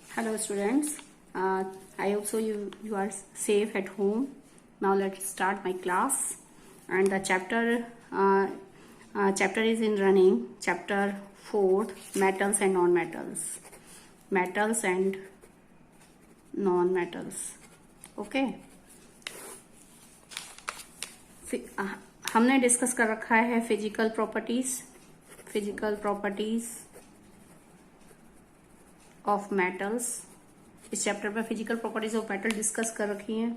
Hello students, I hope so you are safe at home. Now let's start my class, and the chapter is in running. Chapter 4, metals and non-metals. Metals and non-metals. Okay. हमने discuss कर रखा है physical properties of metals. इस chapter में physical properties of metal discuss कर रखी हैं।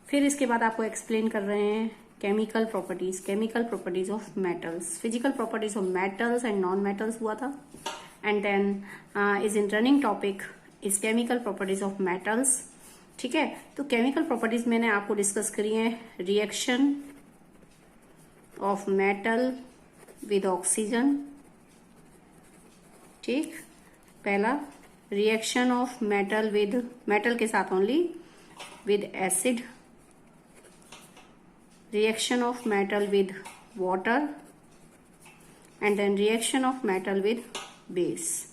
फिर इसके बाद आपको एक्सप्लेन कर रहे हैं chemical properties of metals. Physical properties of metals and non metals हुआ था, and then is in running topic is chemical properties of metals. ठीक है, तो केमिकल प्रॉपर्टीज मैंने आपको डिस्कस करी है। Reaction of metal with oxygen, ठीक, पहला रिएक्शन ऑफ मेटल के साथ only with acid, reaction of metal with water, and then reaction of metal with base.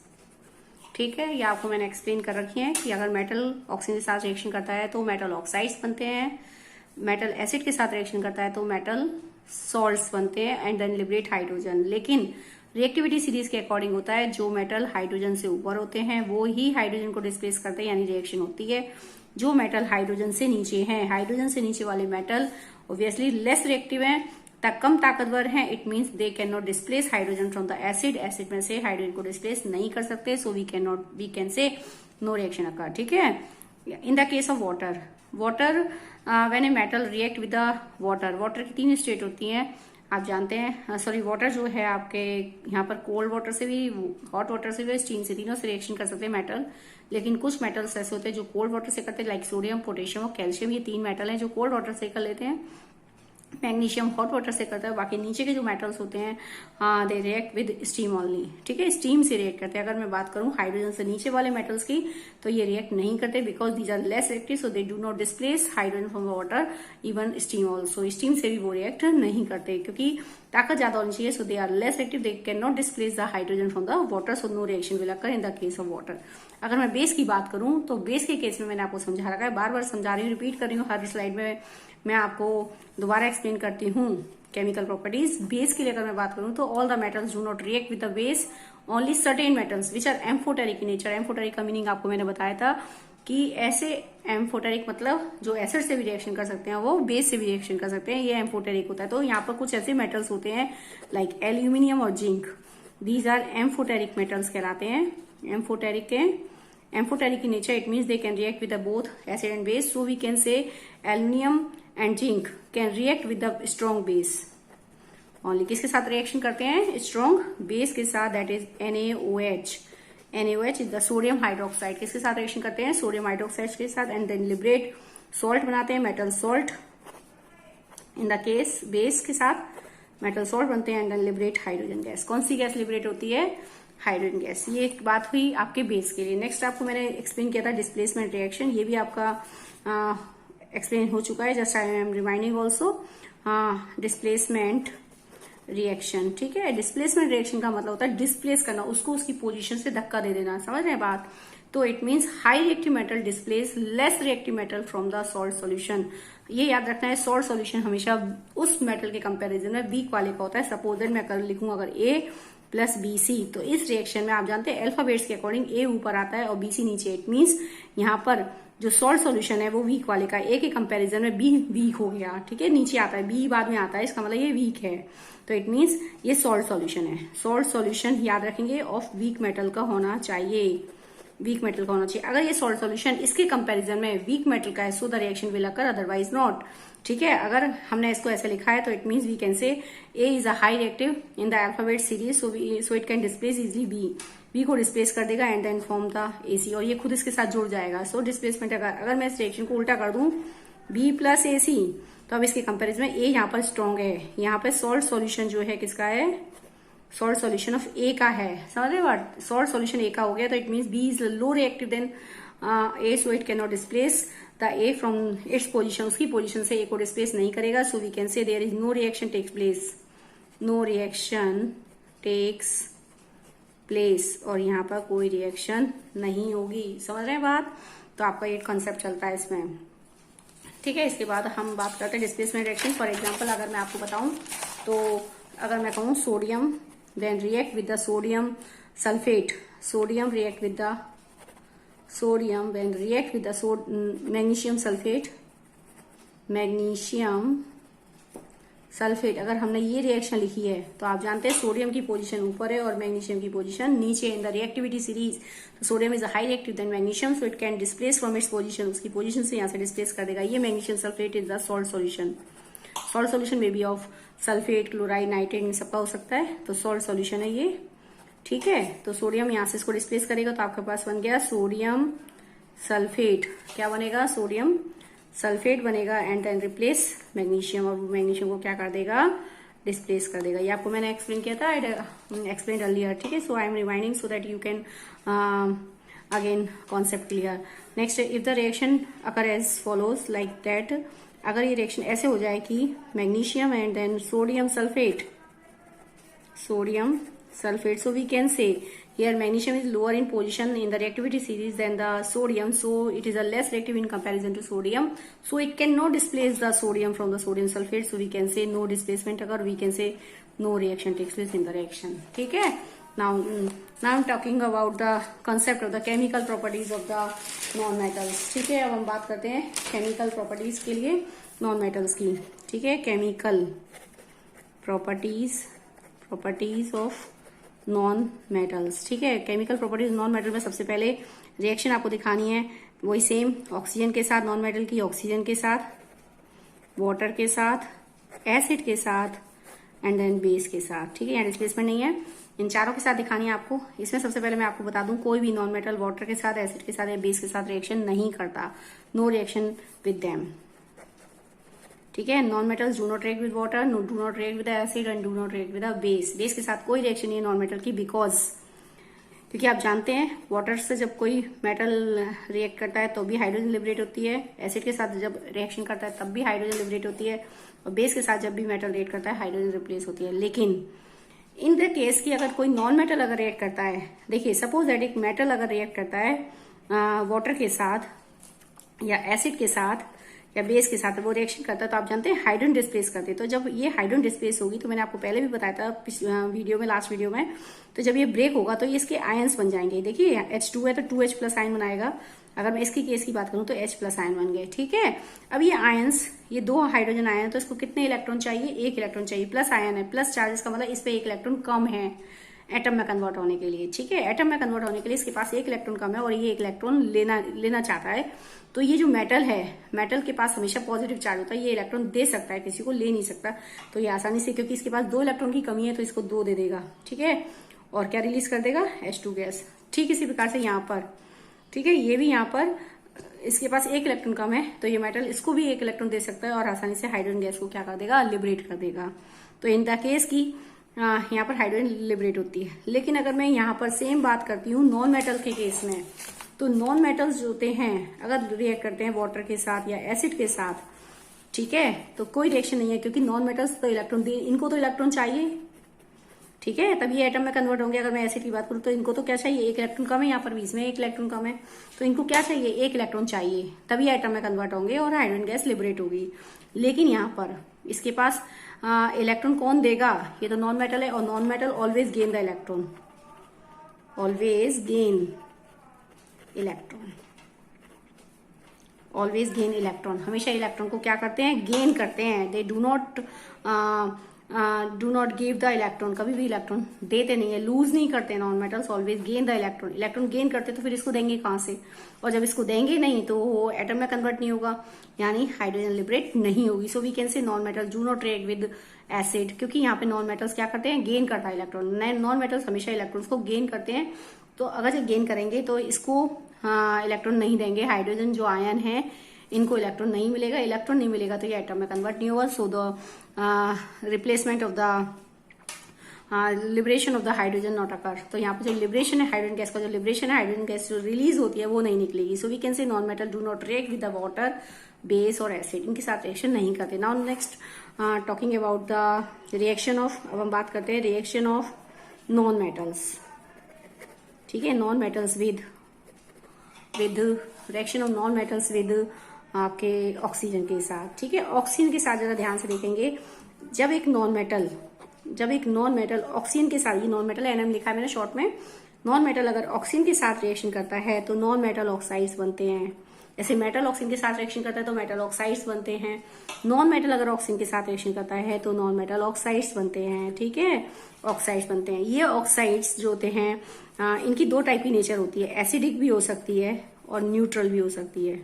ठीक है, ये आपको मैंने एक्सप्लेन कर रखी है कि अगर मेटल ऑक्सीजन के साथ रिएक्शन करता है तो मेटल ऑक्साइड्स बनते हैं, मेटल एसिड के साथ रिएक्शन करता है तो मेटल सॉल्ट्स बनते हैं, एंड देन लिबरेट हाइड्रोजन। लेकिन रिएक्टिविटी सीरीज के अकॉर्डिंग होता है, जो मेटल हाइड्रोजन से ऊपर होते हैं वो ही हाइड्रोजन को डिस्प्लेस करते हैं, यानी रिएक्शन होती है। जो मेटल हाइड्रोजन से नीचे हैं, हाइड्रोजन से नीचे वाले मेटल ऑब्वियसली लेस रिएक्टिव हैं, कम ताकतवर हैं। It means they can not displace hydrogen from the acid में से हाइड्रोजन को डिस्प्लेस नहीं कर सकते, so we can say no reaction occur. ठीक है, in the case of water when a metal react with the water की 3 state होती हैं, आप जानते हैं। सॉरी, वाटर जो है आपके यहाँ पर कोल्ड वाटर से भी, हॉट वाटर से भी, स्टीम से, तीनों से रिएक्शन कर सकते हैं मेटल। लेकिन कुछ मेटल्स ऐसे होते हैं जो कोल्ड वाटर से करते हैं, लाइक सोडियम, पोटेशियम और कैल्शियम। ये 3 मेटल हैं जो कोल्ड वाटर से कर लेते हैं। मैग्नीशियम हॉट वाटर से करता है। बाकी नीचे के जो मेटल्स होते हैं दे रिएक्ट विद स्टीम ओनली। ठीक है, स्टीम से रिएक्ट करते हैं। अगर मैं बात करूं हाइड्रोजन से नीचे वाले मेटल्स की, तो ये रिएक्ट नहीं करते, because these are less reactive, so they do not displace hydrogen from the water, even steam also. Steam से भी वो रिएक्ट नहीं करते क्योंकि ताकत ज्यादा होनी चाहिए, so they are less reactive, they can not displace the hydrogen from the water, so no reaction will occur in the case of water. अगर मैं बेस की बात करूं तो बेस के केस में मैंने आपको समझा रखा है, बार बार समझा रही हूँ, रिपीट कर रही हूँ हर स्लाइड में। मैं आपको दोबारा एक्सप्लेन करती हूँ केमिकल प्रॉपर्टीज। बेस की अगर मैं बात करूं तो all the metals do not react with the base, only certain metals which are amphoteric in nature. Amphoteric का मीनिंग आपको मैंने बताया था कि ऐसे एम्फोटेरिक मतलब जो एसिड से भी रिएक्शन कर सकते हैं वो बेस से भी रिएक्शन कर सकते हैं, ये एम्फोटेरिक होता है। तो यहाँ पर कुछ ऐसे मेटल्स होते हैं लाइक एल्यूमिनियम और zinc, these are amphoteric metals कहलाते हैं। Amphoteric in nature, it means they can react with the both acid and base. So we can say aluminium and zinc can react with the strong base. Only किसके साथ reaction करते हैं? Strong base के साथ, that is NaOH। NaOH is the sodium hydroxide. किसके साथ reaction करते हैं? सोडियम हाइड्रोक्साइड के साथ, एंड देन लिबरेट सॉल्ट बनाते हैं, metal salt. In the case base के साथ मेटल सॉल्ट बनते हैं, and then liberate hydrogen gas. कौन सी गैस लिबरेट होती है? Hydrogen gas. ये एक बात हुई आपके बेस के लिए। नेक्स्ट आपको मैंने एक्सप्लेन किया था डिस्प्लेसमेंट रिएक्शन, ये भी आपका एक्सप्लेन हो चुका है, just I am reminding also. Displacement reaction, ठीक है। डिस्प्लेसमेंट रिएक्शन का मतलब होता है डिस्प्लेस करना, उसको उसकी पोजीशन से धक्का दे देना, समझ रहे हैं बात? तो it means high reactive metal displace less reactive metal from the salt solution. ये याद रखना है, सॉल्ट सॉल्यूशन हमेशा उस मेटल के कंपैरिजन में वीक वाले का होता है। सपोज दैट मैं कर लिखूं अगर A प्लस BC, तो इस रिएक्शन में आप जानते हैं अल्फाबेट्स के अकॉर्डिंग A ऊपर आता है और BC नीचे। इट मीन्स यहाँ पर जो सॉल्ट सॉल्यूशन है वो वीक वाले का, A के कंपैरिजन में B वीक हो गया, ठीक है, नीचे आता है, B बाद में आता है, इसका मतलब ये वीक है। तो इट मीन्स ये सॉल्ट सॉल्यूशन है। सॉल्ट सॉल्यूशन याद रखेंगे ऑफ वीक मेटल का होना चाहिए, वीक मेटल का होना चाहिए। अगर ये सॉल्ट सॉल्यूशन इसके कंपैरिजन में वीक मेटल का है, so the reaction will occur, otherwise not. ठीक है, अगर हमने इसको ऐसे लिखा है तो it means we can say A is a high reactive in the alphabet series, so it can displace easily B को डिस्प्लेस कर देगा, and then form the AC, और ये खुद इसके साथ जुड़ जाएगा। सो डिस्प्लेसमेंट अगर मैं इस रिएक्शन को उल्टा कर दूं B प्लस AC, तो अब इसके कंपेरिजन में A यहाँ पर स्ट्रॉन्ग है। यहाँ पे सॉल्ट सॉल्यूशन जो है किसका है? सॉल्ट सॉल्यूशन ऑफ A का है, समझ रहे हो? सॉल्ट सॉल्यूशन A का हो गया, तो it means B is low reactive than A, so it can not displace the A from its position, उसकी पोजीशन से A को डिस्प्लेस नहीं करेगा। So we can say there is no reaction takes place, no reaction takes place, और यहाँ पर कोई reaction नहीं होगी। समझ रहे हैं बात? तो आपका ये कॉन्सेप्ट चलता है इसमें, ठीक है। इसके बाद हम बात करते हैं डिस्प्लेसमेंट रिएक्शन। फॉर एग्जांपल अगर मैं आपको बताऊं तो अगर मैं कहूँ sodium then react with the sodium sulphate, sodium react with the sodium then react with the magnesium sulphate, magnesium sulphate, अगर हमने ये रिएक्शन लिखी है तो आप जानते हैं सोडियम की पोजीशन ऊपर है और मैग्नीशियम की पोजीशन नीचे। इन द रिएक्टिविटी सीरीज तो sodium is high reactive then magnesium, so it can displace from its position, उसकी पोजीशन से यहाँ से डिस्प्लेस कर देगा। ये magnesium sulphate is the salt solution. Salt solution may be of sulphate, chloride, nitrate, इन सबका हो सकता है, तो सॉल्ट सॉल्यूशन है ये, ठीक है। तो सोडियम यहाँ से इसको डिस्प्लेस करेगा तो आपके पास बन गया सोडियम सल्फेट। क्या बनेगा? सोडियम सल्फेट बनेगा एंड देन रिप्लेस मैग्नीशियम, और मैग्नीशियम को क्या कर देगा? डिस्प्लेस कर देगा। ये आपको मैंने एक्सप्लेन किया था, एक्सप्लेन अर्लियर, ठीक है। So I am reminding so that you can again concept clear. Next, if the reaction occur as follows like that, अगर ये रिएक्शन ऐसे हो जाए कि magnesium and then sodium sulphate, sodium sulfate, so we can say here magnesium is lower in position in the reactivity series than the sodium, so it is a less reactive in comparison to sodium, so it cannot displace the sodium from the sodium sulfate, so we can say no displacement occur, we can say no reaction takes place in the reaction, ठीक है। now I'm talking about the concept of the chemical properties of the non metals, ठीक है। अब हम बात करते हैं chemical properties के लिए non metals की, ठीक है। chemical properties of non metals, ठीक है। केमिकल प्रॉपर्टीज नॉन मेटल में सबसे पहले रिएक्शन आपको दिखानी है वही सेम, ऑक्सीजन के साथ, नॉन मेटल की ऑक्सीजन के साथ, वाटर के साथ, एसिड के साथ एंड देन बेस के साथ, ठीक है। यहाँ डिस्प्लेसमेंट नहीं है, इन चारों के साथ दिखानी है आपको। इसमें सबसे पहले मैं आपको बता दूं कोई भी नॉन मेटल वाटर के साथ, एसिड के साथ या बेस के साथ रिएक्शन नहीं करता, नो रिएक्शन विद देम, ठीक है। Non metals do not react with water, do not react with acid and do not react with base. Base के साथ कोई रिएक्शन नहीं है नॉन मेटल की, बिकॉज क्योंकि आप जानते हैं वाटर से जब कोई मेटल रिएक्ट करता है तो भी हाइड्रोजन लिबरेट होती है, एसिड के साथ जब रिएक्शन करता है तब भी हाइड्रोजन लिबरेट होती है, और बेस के साथ जब भी मेटल रिएक्ट करता है हाइड्रोजन रिप्लेस होती है। लेकिन इन द केस की अगर कोई नॉन मेटल अगर रिएक्ट करता है, देखिए सपोज दैट एक मेटल अगर रिएक्ट करता है वाटर के साथ या एसिड के साथ या बेस के साथ, वो रिएक्शन करता है तो आप जानते हैं हाइड्रोजन डिस्प्लेस करते हैं। तो जब ये हाइड्रोजन डिस्प्लेस होगी, तो मैंने आपको पहले भी बताया था वीडियो में, लास्ट वीडियो में, तो जब ये ब्रेक होगा तो ये इसके आयंस बन जाएंगे। देखिए H2 है तो 2H प्लस आयन बनाएगा, अगर मैं इसकी केस की बात करूं तो H प्लस आयन बन गए, ठीक है। अब ये आयंस, ये दो हाइड्रोजन आयन है तो इसको कितने इलेक्ट्रॉन चाहिए? एक इलेक्ट्रॉन चाहिए, प्लस आयन है, प्लस चार्जेस का मतलब इस पे एक इलेक्ट्रॉन कम है एटम में कन्वर्ट होने के लिए, ठीक है। एटम में कन्वर्ट होने के लिए इसके पास एक इलेक्ट्रॉन कम है और ये एक इलेक्ट्रॉन लेना चाहता है, तो ये जो मेटल है, मेटल के पास हमेशा पॉजिटिव चार्ज होता है, ये इलेक्ट्रॉन दे सकता है, किसी को ले नहीं सकता, तो ये आसानी से, क्योंकि इसके पास दो इलेक्ट्रॉन की कमी है तो इसको दो दे देगा, ठीक है। और क्या रिलीज कर देगा? H2 gas. ठीक इसी प्रकार से यहाँ पर, ठीक है, ये भी यहाँ पर इसके पास एक इलेक्ट्रॉन कम है तो ये मेटल इसको भी एक इलेक्ट्रॉन दे सकता है और आसानी से हाइड्रोजन गैस को क्या कर देगा? लिबरेट कर देगा। तो इन द केस की यहाँ पर हाइड्रोजन लिबरेट होती है। लेकिन अगर मैं यहाँ पर सेम बात करती हूँ नॉन मेटल के केस में, तो नॉन मेटल्स जो होते हैं अगर रिएक्ट करते हैं वाटर के साथ या एसिड के साथ, ठीक है, तो कोई रिएक्शन नहीं है, क्योंकि नॉन मेटल्स तो इलेक्ट्रॉन दे, इनको तो इलेक्ट्रॉन चाहिए, ठीक है, तभी एटम में कन्वर्ट होंगे। अगर मैं एसिड की बात करूँ तो इनको तो क्या चाहिए? एक इलेक्ट्रॉन कम है, यहाँ पर बीच में एक इलेक्ट्रॉन कम है, तो इनको क्या चाहिए? एक इलेक्ट्रॉन चाहिए, तभी एटम में कन्वर्ट होंगे और हाइड्रोजन गैस लिबरेट होगी। लेकिन यहाँ पर इसके पास इलेक्ट्रॉन कौन देगा? ये तो नॉन मेटल है, और non metal always gain the electron, always gain electron, always gain electron, हमेशा इलेक्ट्रॉन को क्या करते हैं? गेन करते हैं। दे do not give the electron, कभी भी इलेक्ट्रॉन देते नहीं है, लूज नहीं करते non metals, always gain the electron. Electron gain करते तो फिर इसको देंगे कहां से? और जब इसको देंगे नहीं तो वो एटम में कन्वर्ट नहीं होगा, यानी हाइड्रोजन लिबरेट नहीं होगी। So we can say non metal do not react with acid, क्योंकि यहाँ पे नॉन मेटल्स क्या करते हैं? गेन करता है इलेक्ट्रॉन। नॉन मेटल्स हमेशा इलेक्ट्रॉन्स को गेन करते हैं, तो अगर जब गेन करेंगे तो इसको इलेक्ट्रॉन नहीं देंगे, हाइड्रोजन जो आयन है इनको इलेक्ट्रॉन नहीं मिलेगा, इलेक्ट्रॉन नहीं मिलेगा तो ये एटम में कन्वर्ट नहीं होगा। So the replacement of the liberation of the hydrogen not occur. तो यहाँ पे जो लिबरेशन है हाइड्रोजन गैस का, जो लिबरेशन है हाइड्रोजन गैस जो रिलीज होती है वो नहीं निकलेगी। So we can say non metal do not react with the water, base और एसिड, इनके साथ रिएक्शन नहीं करते। Now next talking about the reaction of, अब हम बात करते हैं रिएक्शन ऑफ नॉन मेटल्स। ठीक है, non metals with reaction of non metals with आपके ऑक्सीजन के साथ। ठीक है, ऑक्सीजन के साथ जरा ध्यान से देखेंगे, जब एक नॉन मेटल ऑक्सीजन के साथ, ये नॉन मेटल एनएम लिखा है मैंने शॉर्ट में, नॉन मेटल अगर ऑक्सीजन के साथ रिएक्शन करता है तो नॉन मेटल ऑक्साइड्स बनते हैं। जैसे मेटल ऑक्सीजन के साथ रिएक्शन करता है तो मेटल ऑक्साइड्स बनते हैं, नॉन मेटल अगर ऑक्सीजन के साथ रिएक्शन करता है तो नॉन मेटल ऑक्साइड्स बनते हैं। ठीक है, ऑक्साइड्स बनते हैं। ये ऑक्साइड्स जो होते हैं इनकी दो टाइप की नेचर होती है, एसिडिक भी हो सकती है और न्यूट्रल भी हो सकती है।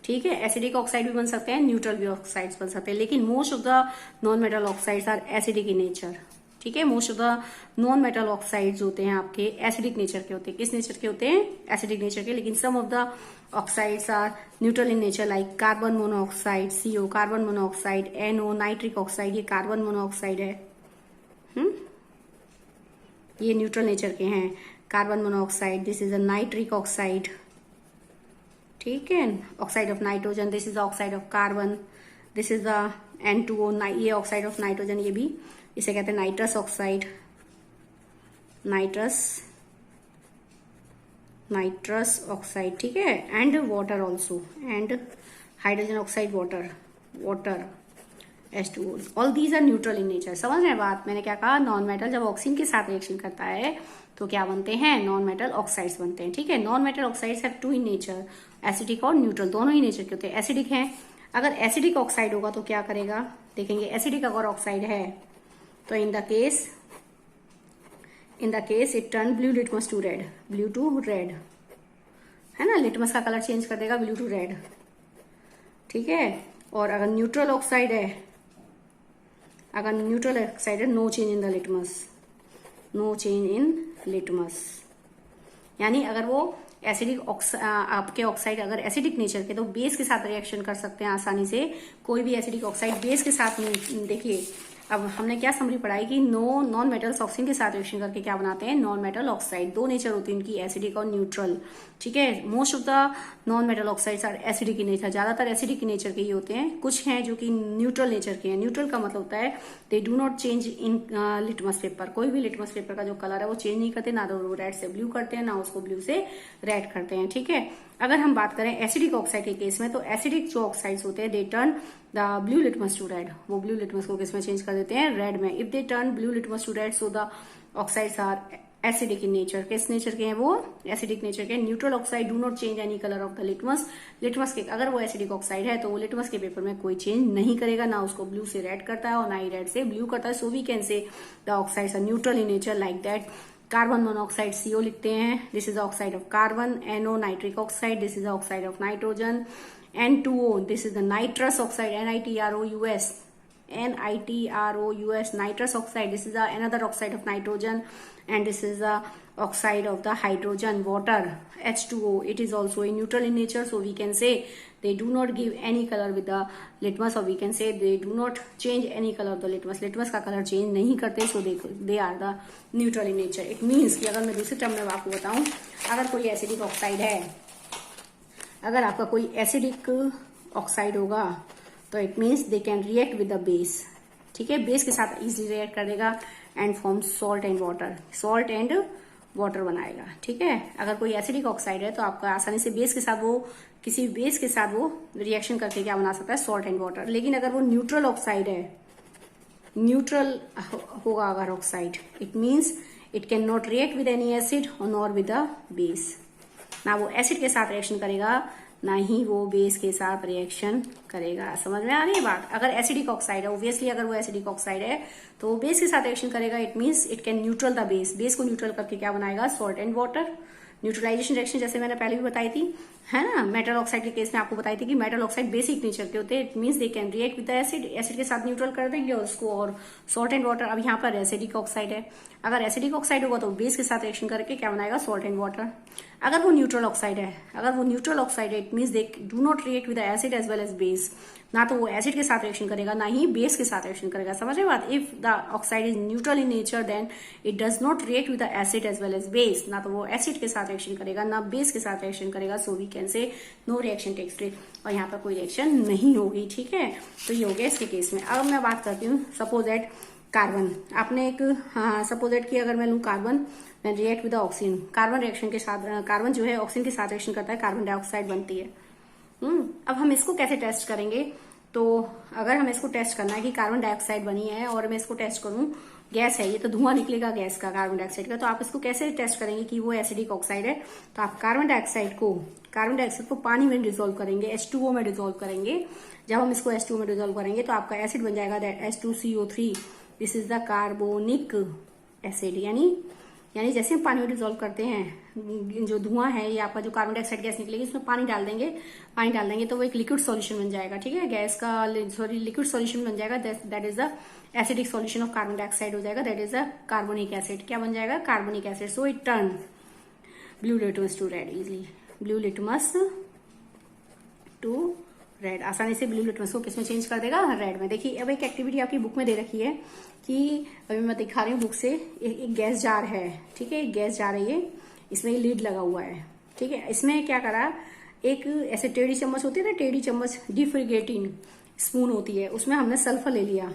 ठीक है, एसिडिक ऑक्साइड भी बन सकते हैं, न्यूट्रल भी ऑक्साइड्स बन सकते हैं, लेकिन most of the non metal oxides are acidic in nature. ठीक है, most of the non metal oxides होते हैं आपके एसिडिक नेचर के होते हैं। किस नेचर के होते हैं? एसिडिक नेचर के। लेकिन some of the oxides are neutral in nature, like carbon monoxide, CO, carbon monoxide, NO, nitric oxide, ये कार्बन मोनोऑक्साइड है। ये न्यूट्रल नेचर के हैं। Carbon monoxide, this is a nitric oxide. ठीक है, oxide of nitrogen, this is oxide of carbon, this is the N2O, ये oxide of nitrogen, ये भी इसे कहते हैं नाइट्रस ऑक्साइड, नाइट्रस ऑक्साइड। ठीक है, and water also, and hydrogen oxide, water H2O, all these are neutral in nature. समझ रहे हैं बात? मैंने क्या कहा, नॉन मेटल जब ऑक्सीजन के साथ रिएक्शन करता है तो क्या बनते हैं? नॉन मेटल ऑक्साइड्स बनते हैं। ठीक है, non metal oxides have two in nature, acidic और न्यूट्रल, दोनों ही नेचर के होते हैं। एसिडिक है, अगर एसिडिक ऑक्साइड होगा तो क्या करेगा, देखेंगे। एसिडिक अगर ऑक्साइड है तो in the case it turn blue litmus to red, blue to red, है ना, लिटमस का कलर चेंज कर देगा ब्लू टू रेड। ठीक है, और अगर न्यूट्रल ऑक्साइड है, no change in the litmus, यानी अगर वो एसिडिक आपके ऑक्साइड अगर एसिडिक नेचर के तो बेस के साथ रिएक्शन कर सकते हैं आसानी से। कोई भी एसिडिक ऑक्साइड बेस के साथ नहीं। देखिए, अब हमने क्या समरी पढ़ाई कि नॉन मेटल्स ऑक्सीजन के साथ रिएक्शन करके क्या बनाते हैं? Non metal oxide. दो नेचर होती है इनकी, एसिडिक और न्यूट्रल। ठीक है, most of the non metal oxides are acidic in nature, ज्यादातर एसिडिक नेचर के ही होते हैं। कुछ हैं जो कि न्यूट्रल नेचर के हैं। न्यूट्रल का मतलब होता है दे do not change in litmus paper. कोई भी लिटमस पेपर का जो कलर है वो चेंज नहीं करते, ना तो वो रेड से ब्लू करते हैं, ना उसको ब्लू से रेड करते हैं। ठीक है, अगर हम बात करें एसिडिक ऑक्साइड के केस में, तो एसिडिक जो ऑक्साइड्स होते हैं they turn the blue litmus to red, वो ब्लू लिटमस को किस में चेंज कर देते हैं? रेड में। If they turn blue litmus to red, so the oxides are acidic in nature. किस नेचर के हैं वो? एसिडिक नेचर के। Neutral oxide do not change any colour of the litmus के, अगर वो एसिडिक ऑक्साइड है तो वो लिटमस के पेपर में कोई चेंज नहीं करेगा, ना उसको ब्लू से रेड करता है और ना ही रेड से ब्लू करता है। So we can say the oxides are neutral in nature, like that. Carbon monoxide CO लिखते हैं, this is oxide of carbon. NO, nitric oxide, this is oxide of nitrogen. N2O, this is the nitrous oxide, NiTROUS, nitrous oxide, this is another oxide of nitrogen, and this is the oxide of the hydrogen. Water, H2O, it is also a neutral in nature, so we can say they do not give any color with the litmus, or we can say they do not change any color of the litmus. litmus का color change नहीं करते, so they are the neutral in nature. It means कि अगर मैं दूसरी term में आपको बताऊं, अगर कोई एसिडिक ऑक्साइड है, अगर आपका कोई एसिडिक ऑक्साइड होगा तो it means they can react with the base. ठीक है, बेस के साथ इजीली रिएक्ट कर देगा and form salt and water बनाएगा। ठीक है, अगर कोई एसिडिक ऑक्साइड है तो आपका आसानी से किसी बेस के साथ वो रिएक्शन करके क्या बना सकता है? Salt and water. लेकिन अगर वो न्यूट्रल ऑक्साइड है, न्यूट्रल होगा अगर oxide, it means it can not react with any acid और नॉर विद द बेस। ना वो एसिड के साथ रिएक्शन करेगा, ना ही वो बेस के साथ रिएक्शन करेगा। समझ में आ रही है बात? अगर एसिडिक ऑक्साइड है, ऑब्वियसली अगर वो एसिडिक ऑक्साइड है तो वो बेस के साथ रिएक्शन करेगा, it means it can neutral the base को न्यूट्रल करके क्या बनाएगा? Salt and water. Neutralisation reaction जैसे मैंने पहले भी बताई थी, है ना, मेटल ऑक्साइड के केस में आपको बताई थी कि मेटल ऑक्साइड बेसिक नेचर के होते हैं। It means they can react with acid, acid के साथ न्यूट्रल कर देंगे और उसको, और सॉल्ट एंड वाटर। अब यहाँ पर एसिडिक ऑक्साइड है, अगर एसिडिक ऑक्साइड होगा तो बेस के साथ रिएक्शन करके क्या बनाएगा? Salt and water. अगर वो न्यूट्रल ऑक्साइड है, it means they do not react with acid as well as base. ना तो वो एसिड के साथ रिएक्शन करेगा, ना ही बेस के साथ रिएक्शन करेगा। समझ रहे बात? If the oxide is neutral in nature, then it does not react with acid as well as base. ना तो वो एसिड के साथ रिएक्शन करेगा, ना बेस के साथ रिएक्शन करेगा। So we can say no reaction takes place, और यहाँ पर कोई रिएक्शन नहीं होगी। ठीक है, तो ये हो गया इसके केस में। अब मैं बात करती हूँ, सपोज दैट कार्बन, आपने एक सपोजेट कि अगर मैं लूँ carbon when react with oxygen, carbon reaction के साथ, कार्बन जो है ऑक्सीजन के साथ रिएक्शन करता है, कार्बन डाइऑक्साइड बनती है। अब हम इसको कैसे टेस्ट करेंगे? तो अगर हमें इसको टेस्ट करना है कि कार्बन डाइऑक्साइड बनी है और मैं इसको टेस्ट करूं, गैस है ये तो धुआं निकलेगा गैस का, कार्बन डाइऑक्साइड का, तो आप इसको कैसे टेस्ट करेंगे कि वो एसिडिक ऑक्साइड है? तो आप कार्बन डाइऑक्साइड को पानी में डिसॉल्व करेंगे, H2O में डिसॉल्व करेंगे। जब हम इसको H2O में डिसॉल्व करेंगे तो आपका एसिड बन जाएगा H2CO3, this is the carbonic acid. यानी जैसे हम पानी में डिसॉल्व करते हैं, जो धुआं है ये आपका जो कार्बन डाइऑक्साइड गैस निकलेगी, उसमें पानी डाल देंगे तो वो एक लिक्विड सॉल्यूशन बन जाएगा। ठीक है, गैस का लिक्विड सॉल्यूशन बन जाएगा, that is the acidic solution of carbon dioxide हो जाएगा, that is the carbonic acid. क्या बन जाएगा? Carbonic acid. So it turn blue litmus to red easily, blue litmus to red, आसानी से ब्लू लिटमस को किसमें चेंज कर देगा? रेड में। देखिए अब एक एक्टिविटी आपकी बुक में दे रखी है कि अभी मैं दिखा रही हूँ बुक से, एक गैस जार है। ठीक है, एक गैस जार है ये, इसमें लीड लगा हुआ है। ठीक है, इसमें क्या करा, एक ऐसे टेढ़ी चम्मच होती है ना, टेढ़ी चम्मच, डिफ्रिगेटिंग स्पून होती है, उसमें हमने सल्फर ले लिया,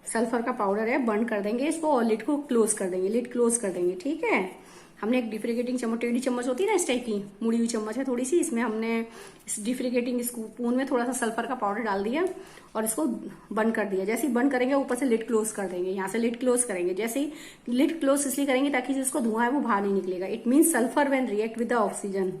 सल्फर का पाउडर है, बर्न कर देंगे इसको और लिड को क्लोज कर देंगे, लिड क्लोज कर देंगे। ठीक है, हमने एक डिफ्रिगेटिंग चम्मच, टेढ़ी चम्मच होती है ना इस टाइप की, मुड़ी हुई चम्मच है थोड़ी सी, इसमें हमने इस डिफ्रिगेटिंग स्पून में थोड़ा सा सल्फर का पाउडर डाल दिया और इसको बंद कर दिया। जैसे ही बंद करेंगे ऊपर से लिड क्लोज कर देंगे, यहाँ से लिड क्लोज करेंगे। जैसे ही लिड क्लोज इसलिए करेंगे ताकि जिसको धुआं है वो बाहर नहीं निकलेगा। It means sulphur when react with the oxygen,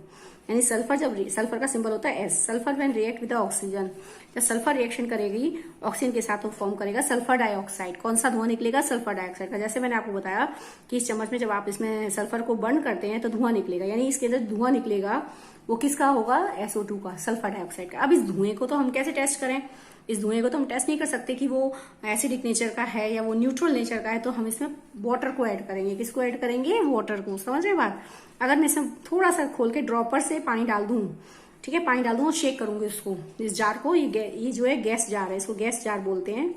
यानी सल्फर जब, सल्फर का सिंबल होता है S, sulphur when react with the oxygen, जब सल्फर रिएक्शन करेगी ऑक्सीजन के साथ तो फॉर्म करेगा सल्फर डाइऑक्साइड। कौन सा धुआं निकलेगा? सल्फर डाइऑक्साइड का। जैसे मैंने आपको बताया कि इस चम्मच में जब आप इसमें सल्फर को बर्न करते हैं तो धुआं निकलेगा, यानी इसके अंदर धुआं निकलेगा वो किसका होगा? SO2 का, सल्फर डाइऑक्साइड का। अब इस धुएं को तो हम कैसे टेस्ट करें? इस धुएं को तो हम टेस्ट नहीं कर सकते कि वो एसिडिक नेचर का है या वो न्यूट्रल नेचर का है, तो हम इसमें वाटर को ऐड करेंगे। किसको ऐड करेंगे? वाटर को। समझ रहे बात? अगर मैं इसमें थोड़ा सा खोल के ड्रॉपर से पानी डाल दूं, ठीक है, पानी डाल दूं और शेक करूंगी उसको, इस जार को, ये जो है गैस जार है, इसको गैस जार बोलते हैं।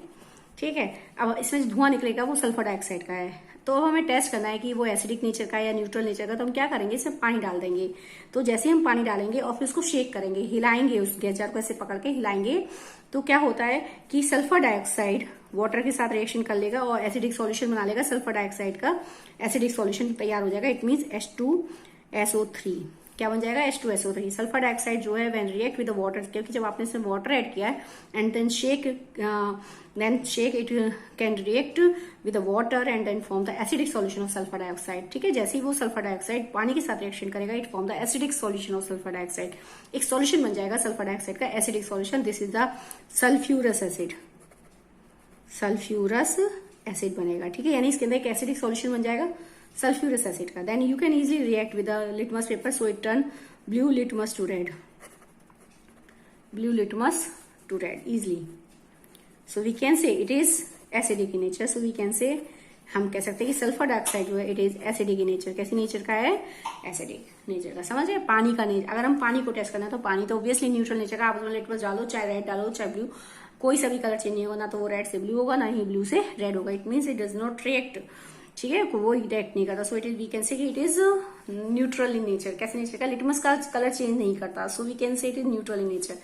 ठीक है, अब इसमें धुआं निकलेगा वो सल्फर डाइऑक्साइड का है। तो अब हमें टेस्ट करना है कि वो एसिडिक नेचर का है या न्यूट्रल नेचर का, तो हम क्या करेंगे? इसमें पानी डाल देंगे। तो जैसे हम पानी डालेंगे और फिर उसको शेक करेंगे, हिलाएंगे, उस गैस जार को ऐसे पकड़ के हिलाएंगे, तो क्या होता है कि सल्फर डाइऑक्साइड वाटर के साथ रिएक्शन कर लेगा और एसिडिक सॉल्यूशन बना लेगा, सल्फर डाइऑक्साइड का एसिडिक सॉल्यूशन तैयार हो जाएगा। It means H2SO3। क्या बन जाएगा? H2SO3। सल्फर डाइऑक्साइड जो है when react with the water, क्योंकि जब आपने इसमें वाटर ऐड किया है and then shake it can react with the water and then form the acidic solution of sulphur dioxide. ठीक है, जैसे ही वो सल्फर डाइऑक्साइड पानी के साथ रिएक्शन करेगा, it form the acidic solution of sulphur dioxide. एक सॉल्यूशन बन जाएगा सल्फर डाइऑक्साइड का, acidic solution. This is the sulphurous acid, sulphurous acid बनेगा। ठीक है, यानी इसके अंदर एक एसिडिक सॉल्यूशन बन जाएगा सल्फ्यूरस एसिड का। Then you can easily react with the litmus paper, so it turn blue litmus to red, blue litmus to red easily. So we can say it is acidic in nature. So we can say, हम कह सकते हैं कि sulphur dioxide जो है it is acidic in nature. कैसी nature का है? एसिडिक नेचर का। समझ रहे? पानी का नेचर, अगर हम पानी को टेस्ट करना है तो पानी तो ऑब्वियसली न्यूट्रल नेचर का। आप उसमें लिटमस डालो, चाहे रेड डालो चाहे ब्लू, कोई सा भी कलर चेंज नहीं होगा, ना तो वो रेड से ब्लू होगा ना ही ब्लू से रेड होगा। It means it does not react. ठीक है, वो रिएक्ट नहीं करता। So it is, we can say कि it is neutral in nature. कैसे नेचर का? लिटमस का कलर चेंज नहीं करता। So we can say it is neutral in nature.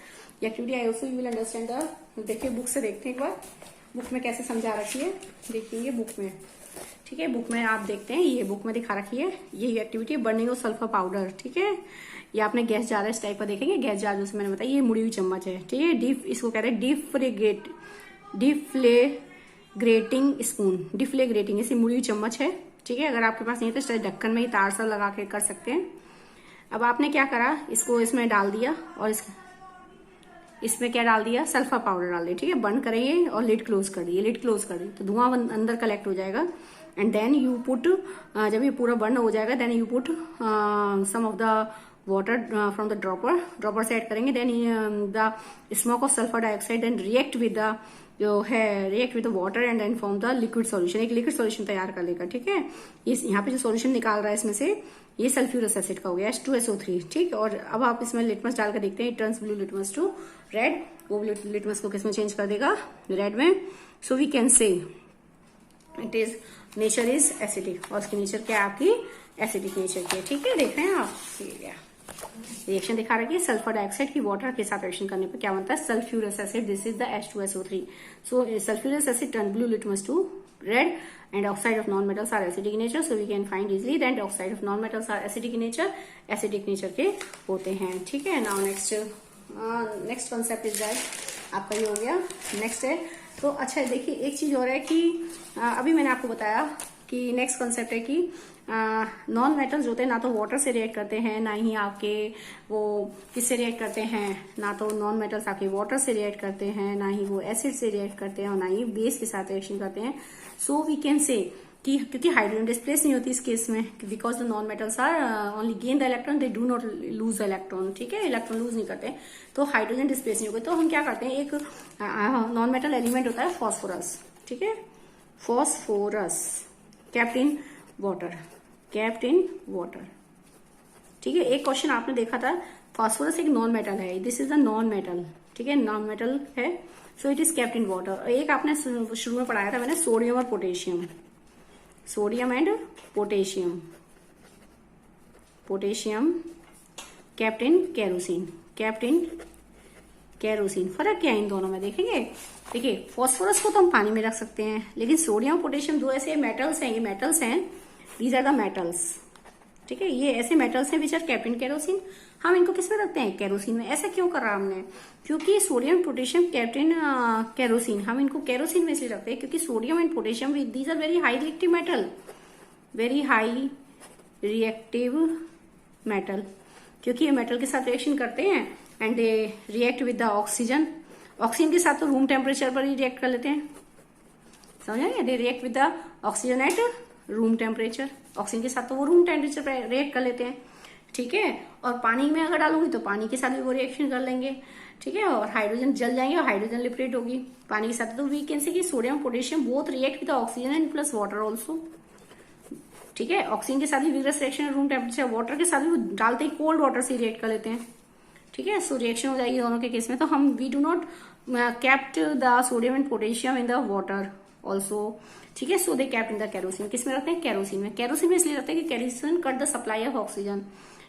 ये activity I also you will understand the, देखिए book से देखते हैं एक बार, बुक में कैसे समझा रखी है, देखिए बुक में। ठीक है, बुक में आप देखते हैं, ये बुक में दिखा रखी है, ये एक्टिविटी है बर्निंग ऑफ सल्फर पाउडर। ठीक है, ये आपने गैस जार है इस टाइप का देखेंगे, गैस जार जैसे मैंने बताया, ये मुड़ी हुई चम्मच है। ठीक है, डीप, इसको कहते हैं डिफ्लेग्रेटिंग स्पून, डिफ्लेग्रेटिंग, ऐसी मुड़ी हुई चम्मच है। ठीक है, अगर आपके पास नहीं है तो ढक्कन में ही तार सा लगा के कर सकते हैं। अब आपने क्या करा, इसको इसमें डाल दिया और इसमें क्या डाल दिया? सल्फर पाउडर डाल दिया। ठीक है, बंद करेंगे और लिड क्लोज कर दिए, लिड क्लोज कर दी तो धुआं अंदर कलेक्ट हो जाएगा। एंड देन यू पुट, जब ये पूरा बर्न हो जाएगा, then you put some of the water from the dropper से ऐड करेंगे। Then the smoke of sulphur dioxide then react with the, जो है react with the water and then form the liquid solution, एक liquid solution तैयार कर लेगा। ठीक है, यहाँ पे जो सॉल्यूशन निकाल रहा है इसमें से, ये सल्फ्यूरस एसिड का हो गया H2SO3। ठीक, और अब आप इसमें लिटमस डाल कर देखते हैं, it turns blue litmus to red. वो लिटमस को किसमें चेंज कर देगा? रेड में। So we can say it is, nature is acidic, और उसकी नेचर क्या है आपकी? एसिडिक नेचर की है। ठीक है, देख रहे हैं आप, रिएक्शन दिखा रखी है सल्फर डाइऑक्साइड की वाटर के साथ रिएक्शन करने पर क्या बनता है sulphurous acid, this is the H2SO3। सो sulphurous acid turn blue litmus to red and oxide of non-metals are acidic in nature, so we can find easily that oxide of non-metals are acidic in nature, acidic nature के होते हैं। ठीक है, now next concept is that आपका ये हो गया। Next है तो अच्छा देखिए एक चीज और है कि अभी मैंने आपको बताया कि नेक्स्ट कॉन्सेप्ट है कि नॉन मेटल्स होते हैं ना तो वाटर से रिएक्ट करते हैं ना ही आपके वो किससे रिएक्ट करते हैं, ना तो नॉन मेटल्स आपके वाटर से रिएक्ट करते हैं ना ही वो एसिड से रिएक्ट करते हैं और ना ही बेस के साथ रिएक्शन करते हैं। सो वी कैन से कि क्योंकि हाइड्रोजन डिस्प्लेस नहीं होती इस केस में, because the non metals are only gain the electron, they do not lose electron. ठीक है, इलेक्ट्रॉन लूज नहीं करते, तो हाइड्रोजन डिस्प्लेस नहीं होगा। तो हम क्या करते हैं, एक नॉन मेटल एलिमेंट होता है फॉस्फोरस। ठीक है, phosphorus kept in water, kept in water. ठीक है, एक क्वेश्चन आपने देखा था फॉस्फोरस एक नॉन मेटल है, this is a non metal. ठीक है, नॉन मेटल है, सो it is kept in water. एक आपने शुरू में पढ़ाया था मैंने सोडियम और potassium, sodium and potassium, potassium kept in kerosene, kept in kerosene. फर्क क्या है इन दोनों में देखेंगे। देखिए फॉस्फोरस को तो हम पानी में रख सकते हैं, लेकिन सोडियम और पोटेशियम दो ऐसे मेटल्स हैं, ये मेटल्स हैं, दीज आर द मेटल्स। ठीक है, ये ऐसे मेटल्स हैं which are kept in kerosene. हम इनको किस में रखते हैं, केरोसिन में। ऐसा क्यों करा हमने, क्योंकि sodium potassium kept in kerosene, हम इनको केरोसिन में इसलिए रखते हैं क्योंकि sodium and potassium these are very high reactive metal, very high reactive metal, क्योंकि ये मेटल के साथ रिएक्शन करते हैं and they react with the oxygen. Oxygen के साथ तो रूम टेम्परेचर पर ही रिएक्ट कर लेते हैं, समझ, दे react with the oxygen at room temperature. Oxygen के साथ तो वो रूम टेम्परेचर पर रिएक्ट कर लेते हैं। ठीक है, और पानी में अगर डालूंगी तो पानी के साथ भी वो रिएक्शन कर लेंगे। ठीक है, और हाइड्रोजन जल जाएंगे और हाइड्रोजन लिबरेट होगी पानी के साथ। तो वी कैन से कि sodium potassium both react with oxygen and plus water also. ठीक है, ऑक्सीजन के साथ भी vigorous reaction room temperature, water के साथ भी डालते ही कोल्ड वाटर से रिएक्ट कर लेते हैं। ठीक है, सो रिएक्शन हो जाएगी दोनों के केस में। तो हम we do not kept the sodium and potassium in the water also. ठीक है, so they kept in the kerosene, किसमें रखते हैं, केरोसिन में। केरोसिन में इसलिए रखते हैं कि kerosene cut the supply of oxygen.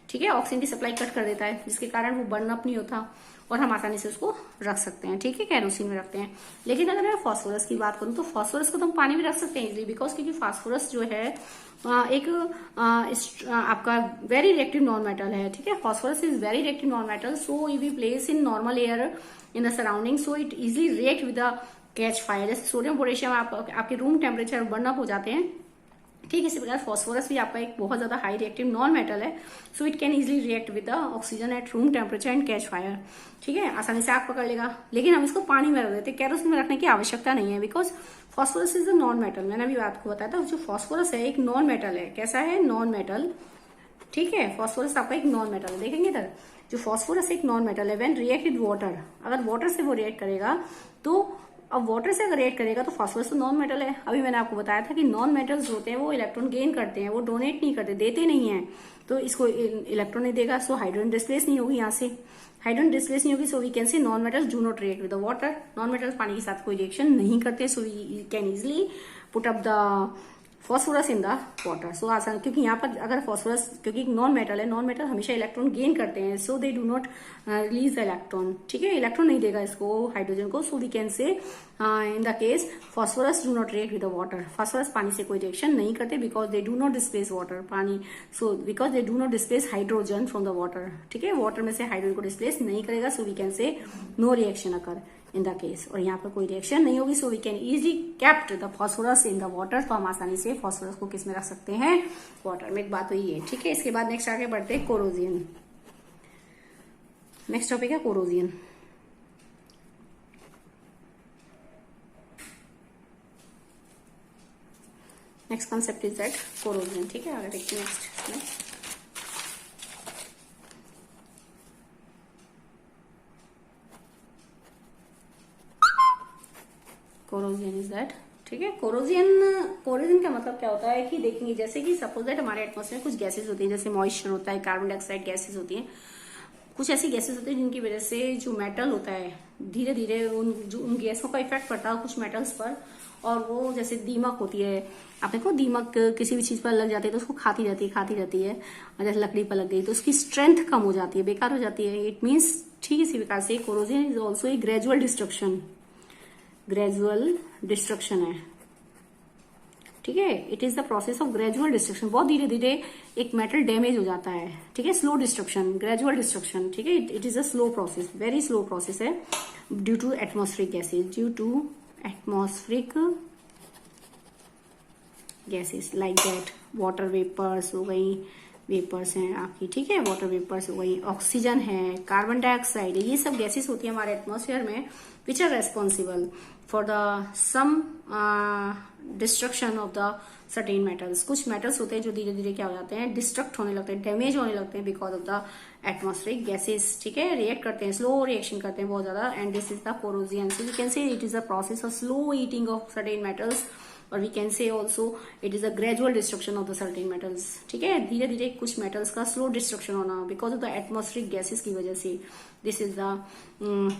ठीक है, ऑक्सीजन की सप्लाई कट कर देता है, जिसके कारण वो बर्न अप नहीं होता और हम आसानी से उसको रख सकते हैं। ठीक है, केरोसिन में रखते हैं। लेकिन अगर मैं फॉस्फोरस की बात करूं तो फॉस्फोरस को तो हम पानी में रख सकते हैं इजिली, बिकॉज क्योंकि फॉस्फोरस जो है एक आपका वेरी रिएक्टिव नॉन मेटल है। ठीक है, phosphorus is very reactive non metal, so if we place in normal air in the surrounding, so it easily react with the catch fire. जैसे sodium potassium आपके room temperature burn up हो जाते हैं। ठीक है, इसी प्रकार फॉस्फोरस भी आपका एक बहुत ज्यादा हाई रिएक्टिव नॉन मेटल है, सो it can easily react with the oxygen at room temperature and catch fire. ठीक है, आसानी से आग पकड़ लेगा। लेकिन हम इसको पानी में रख देते हैं, केरोसिन में रखने की आवश्यकता नहीं है, because phosphorus is a non metal. मैंने अभी आपको बताया था जो फॉस्फोरस है एक नॉन मेटल है। कैसा है, नॉन मेटल। ठीक है, फॉस्फोरस आपका एक नॉन मेटल है। देखेंगे इधर, जो फॉस्फोरस एक नॉन मेटल है, व्हेन रिएक्ट विद वाटर, अगर वाटर से वो रिएक्ट करेगा तो अब वाटर से अगर रिएक्ट करेगा तो फॉस्फोरस तो नॉन मेटल है। अभी मैंने आपको बताया था कि नॉन मेटल्स होते हैं वो इलेक्ट्रॉन गेन करते हैं, वो डोनेट नहीं करते, देते नहीं है, तो इसको इलेक्ट्रॉन नहीं देगा, सो हाइड्रोजन डिस्प्लेस नहीं होगी। यहाँ से हाइड्रोजन डिस्प्लेस नहीं होगी, so we can say non metals do not react with the water. Non metals पानी के साथ कोई रिएक्शन नहीं करते, so we can easily put up the phosphorus in the water. So आसान, क्योंकि यहाँ पर अगर फॉस्फोरस, क्योंकि नॉन मेटल है, नॉन मेटल हमेशा इलेक्ट्रॉन गेन करते हैं, so they do not release the electron. ठीक है, इलेक्ट्रॉन नहीं देगा इसको हाइड्रोजन को, सो we can say in the case phosphorus do not react with the water. Phosphorus पानी से कोई रिएक्शन नहीं करते, because they do not displace water, पानी, so because they do not displace hydrogen from the water. ठीक है, water में से हाइड्रोजन को डिस्प्लेस नहीं करेगा, so we can say no reaction occur in the case. और यहाँ पर कोई रिएक्शन नहीं होगी, so we can easily kept the phosphorus in the water. तो हम आसानी से फॉस्फोरस को किस में रख सकते हैं, वाटर में। एक बात तो ये है। ठीक है, इसके बाद नेक्स्ट आगे बढ़ते हैं, कोरोजन। नेक्स्ट टॉपिक है corrosion. Next concept is that corrosion. ठीक है, आगे देखते हैं नेक्स्ट। Corrosion is that. ठीक है, कोरोजन का मतलब क्या होता है कि देखेंगे, जैसे कि सपोज दैट हमारे एटमॉस्फेयर में कुछ गैसेस होती हैं, जैसे मॉइस्चर होता है, कार्बन डाइऑक्साइड गैसेस होती हैं, कुछ ऐसी गैसेस होती है जिनकी वजह से जो मेटल होता है धीरे धीरे उन गैसों का इफेक्ट पड़ता है कुछ मेटल्स पर, और वो जैसे दीमक होती है, आप देखो दीमक किसी भी चीज पर लग जाती है तो उसको खाती रहती है, और जैसे लकड़ी पर लग गई तो उसकी स्ट्रेंथ कम हो जाती है, बेकार हो जाती है। इट मीन्स ठीक इसी प्रकार से corrosion is also a gradual destruction है, ठीक है। It is the process of gradual destruction, बहुत धीरे धीरे एक मेटल डैमेज हो जाता है, ठीक है। स्लो डिस्ट्रक्शन, ग्रेजुअल डिस्ट्रक्शन, ठीक है। It is a slow process, very slow process है, due to atmospheric gases like that. Water vapours हो गई, वेपर्स हैं आपकी, ठीक है, वाटर वेपर्स हो गई, ऑक्सीजन है, कार्बन डाइऑक्साइड है, ये सब गैसेस होती है हमारे एटमॉस्फेयर में, which are responsible for the some destruction of the certain metals. कुछ मेटल्स होते हैं जो धीरे धीरे क्या हो जाते हैं, डिस्ट्रक्ट होने लगते हैं, डैमेज होने लगते हैं because of the atmospheric gases, ठीक है। रिएक्ट करते हैं, स्लो रिएक्शन करते हैं बहुत ज्यादा, and this is the corrosion. So we can say it is the process of slow eating of certain metals, और we can say also it is a gradual destruction of the certain metals, ठीक है। धीरे धीरे कुछ metals का slow destruction होना because of the atmospheric gases की वजह से, दिस इज द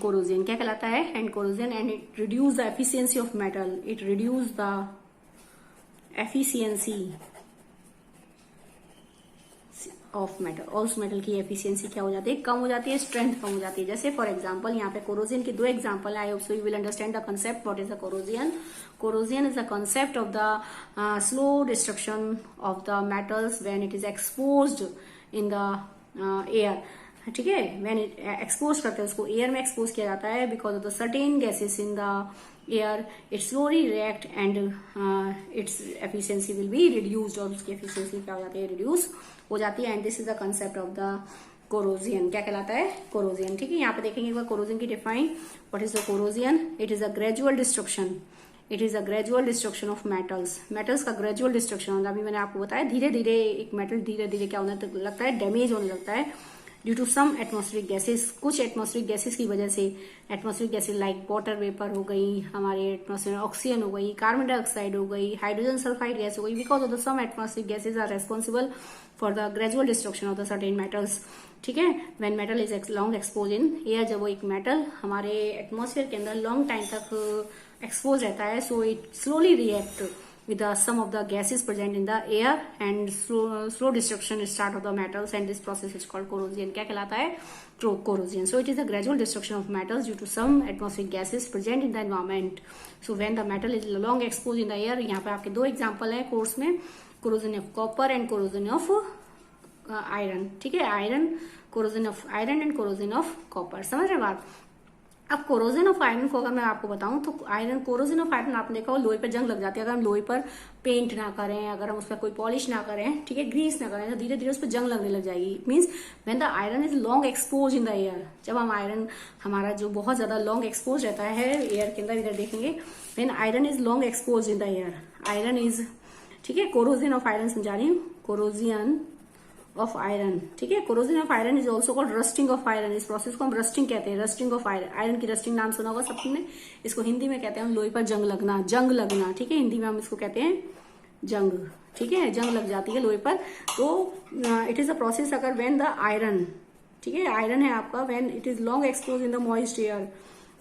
कोरोजन, क्या कहलाता है, and corrosion. And it reduce the efficiency of metal, it reduce the efficiency of metal, और उस मेटल की एफिशिएंसी क्या हो जाती है, कम हो जाती है, स्ट्रेंथ कम हो जाती है। जैसे फॉर एग्जांपल यहाँ पे कोरोजन के दो एग्जांपल है, I hope so you will understand the concept what is the corrosion. Corrosion is the concept of the slow destruction of the metals when it is exposed in the air, ठीक है। When it expose करते हैं उसको, air में expose किया जाता है because of the certain gases in the air, it slowly react and its efficiency will be reduced, और उसकी एफिशिएंसी क्या हो जाती है, रिड्यूस हो जाती है। And this is the concept of the corrosion, क्या कहलाता है, कोरोजन, ठीक है। यहाँ पे देखेंगे एक बार कोरोजन की define, what is the corrosion, it is a gradual destruction, it is a gradual destruction of metals, metals का ग्रेजुअल डिस्ट्रक्शन होता है। अभी मैंने आपको बताया धीरे धीरे एक मेटल धीरे धीरे क्या होने लगता है, डैमेज होने लगता है due to some atmospheric gases, कुछ एटमॉस्फेरिक गैसेस की वजह से, atmospheric gases like water vapour हो गई, हमारे एटमॉस्फेयर में ऑक्सीजन हो गई, कार्बन डाइऑक्साइड हो गई, हाइड्रोजन सल्फाइड गैस हो गई, because of the some atmospheric gases are responsible for the gradual destruction of the certain metals, ठीक है। When metal is long expose in air, जब वो एक मेटल हमारे एटमॉस्फेयर के अंदर लॉन्ग टाइम तक एक्सपोज रहता है, so it slowly react with some of the gases present in the air and slow destruction start of the metals, and this process is called corrosion, क्या कहलाता है, corrosion. So it is a gradual destruction of metals due to some atmospheric gases present in the environment. So when the metal is long exposed in the air, यहाँ पे आपके दो example है course में, corrosion of copper and corrosion of iron, ठीक है, iron, corrosion of iron and corrosion of copper, समझ रहे बात। अब कोरोजन ऑफ आयरन को अगर मैं आपको बताऊं तो आयरन, कोरोजन ऑफ आयरन आपने देखा हो लोहे पर जंग लग जाती है, अगर हम लोहे पर पेंट ना करें, अगर हम उस पर कोई पॉलिश ना करें, ठीक है, ग्रीस ना करें, तो धीरे धीरे उस पर जंग लगने लग जाएगी। It means when the iron is long expose in the air, जब हम आयरन हमारा जो बहुत ज्यादा लॉन्ग एक्सपोज रहता है एयर के अंदर, इधर देखेंगे, when iron is long expose in the air, iron is, ठीक है, कोरोजन ऑफ आयरन समझा रही हूँ, कोरोजन ऑफ आयरन, ठीक है। Corrosion of iron is also called rusting of iron, इस प्रोसेस को हम रस्टिंग कहते हैं, रस्टिंग ऑफ आयरन, आयरन की रस्टिंग नाम सुना होगा सबने, इसको हिंदी में कहते हैं हम लोहे पर जंग लगना, जंग लगना, ठीक है, हिंदी में हम इसको कहते हैं जंग, ठीक है, जंग लग जाती है लोहे पर। तो इट इज अ प्रोसेस, अगर व्हेन द आयरन, ठीक है, आयरन है आपका, when it is long expose in the moist air,